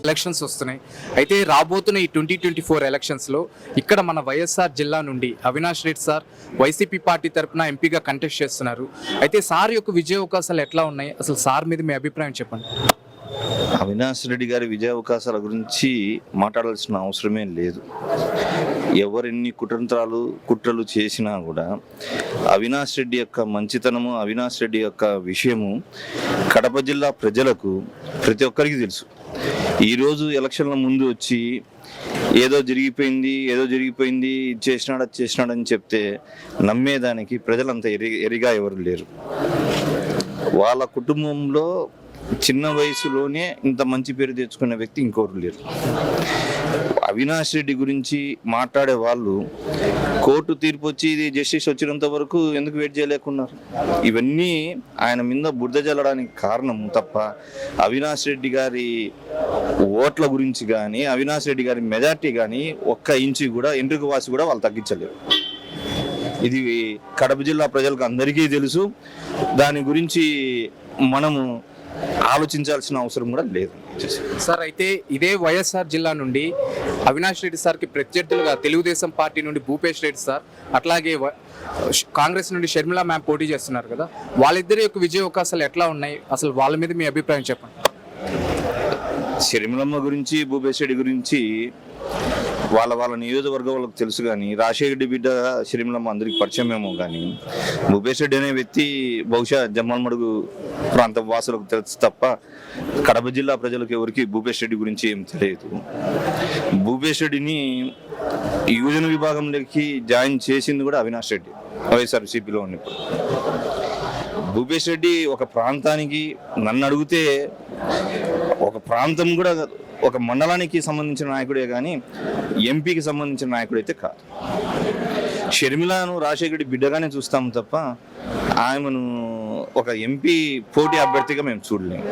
Elections వస్తున్నాయి. అయితే రాబోతున్న ఈ 2024 ఎలక్షన్స్లో ఇక్కడ మన వైఎస్ఆర్ జిల్లా నుండి Avinash Reddy sir YCP party తరఫున ఎంపీగా కంటెస్ట్ చేస్తున్నారు. అయితే సార్ యొక్క విజయ అవకాశాలు ఎట్లా ఉన్నాయి, అసలు సార్ మీద మీ అభిప్రాయం చెప్పండి. అవినాష్ రెడ్డి గారి విజయ అవకాశాల గురించి మాట్లాడాల్సిన అవసరమే లేదు. ఎవరెన్ని కుట్రలు చేసినా కూడా అవినాష్ రెడ్డి యొక్క మంచితనము, అవినాష్ రెడ్డి యొక్క విషయము కడప జిల్లా ప్రజలకు ప్రతి ఒక్కరికి తెలుసు. ఈరోజు ఎలక్షన్ల ముందు వచ్చి ఏదో జరిగిపోయింది ఇది చేసినాడని చెప్తే నమ్మేదానికి ప్రజలంతా ఎరిగా ఎవరు లేరు. వాళ్ళ కుటుంబంలో చిన్న వయసులోనే ఇంత మంచి పేరు తెచ్చుకున్న వ్యక్తి ఇంకోరు లేరు. అవినాష్ రెడ్డి గురించి మాట్లాడే వాళ్ళు కోర్టు తీర్పు వచ్చి ఇది జస్టిస్ వచ్చినంత వరకు ఎందుకు వెయిట్ చేయలేకున్నారు? ఇవన్నీ ఆయన మీద బురద జల్లడానికి కారణం తప్ప అవినాష్ రెడ్డి గారి ఓట్ల గురించి కానీ, అవినాష్ రెడ్డి గారి మెజార్టీ కానీ ఒక్క ఇంచు కూడా ఎంట్రుక వాసి కూడా వాళ్ళు తగ్గించలేరు. ఇది కడప జిల్లా ప్రజలకు అందరికీ తెలుసు. దాని గురించి మనము ఆలోచించాల్సిన అవసరం కూడా లేదు సార్. అయితే ఇదే వైఎస్ఆర్ జిల్లా నుండి అవినాష్ రెడ్డి సార్కి ప్రత్యర్థులుగా తెలుగుదేశం పార్టీ నుండి భూపేష్ రెడ్డి సార్, అట్లాగే కాంగ్రెస్ నుండి షర్మిలా మ్యామ్ పోటీ చేస్తున్నారు కదా, వాళ్ళిద్దరి యొక్క విజయ అవకాశాలు ఎట్లా ఉన్నాయి, అసలు వాళ్ళ మీద మీ అభిప్రాయం చెప్పండి. షర్మిలమ్మ గురించి, భూపేష్ రెడ్డి గురించి వాళ్ళ నియోజకవర్గం వాళ్ళకి తెలుసు. కానీ రాజశేఖర రెడ్డి బిడ్డ షర్మిలమ్మ అందరికి పరిచయం ఏమో. కానీ భూపేష్ రెడ్డి అనే వ్యక్తి బహుశా జమ్మలమడుగు ప్రాంత వాసులకు తెలుసు తప్ప కడప జిల్లా ప్రజలకు ఎవరికి భూపేష్ రెడ్డి గురించి ఏం తెలియదు. భూపేష్ రెడ్డిని యువజన విభాగంలోకి జాయిన్ చేసింది కూడా అవినాష్ రెడ్డి వైఎస్ఆర్సీపీలో ఉన్నప్పుడు. భూపేష్ రెడ్డి ఒక ప్రాంతానికి, నన్ను అడిగితే ఒక ప్రాంతం కూడా, ఒక మండలానికి సంబంధించిన నాయకుడే కానీ ఎంపీకి సంబంధించిన నాయకుడు అయితే కాదు. షర్మిలను రాజశేఖర రెడ్డి బిడ్డగానే చూస్తాము తప్ప ఆమెను ఒక ఎంపీ పోటీ అభ్యర్థిగా మేము చూడలేము.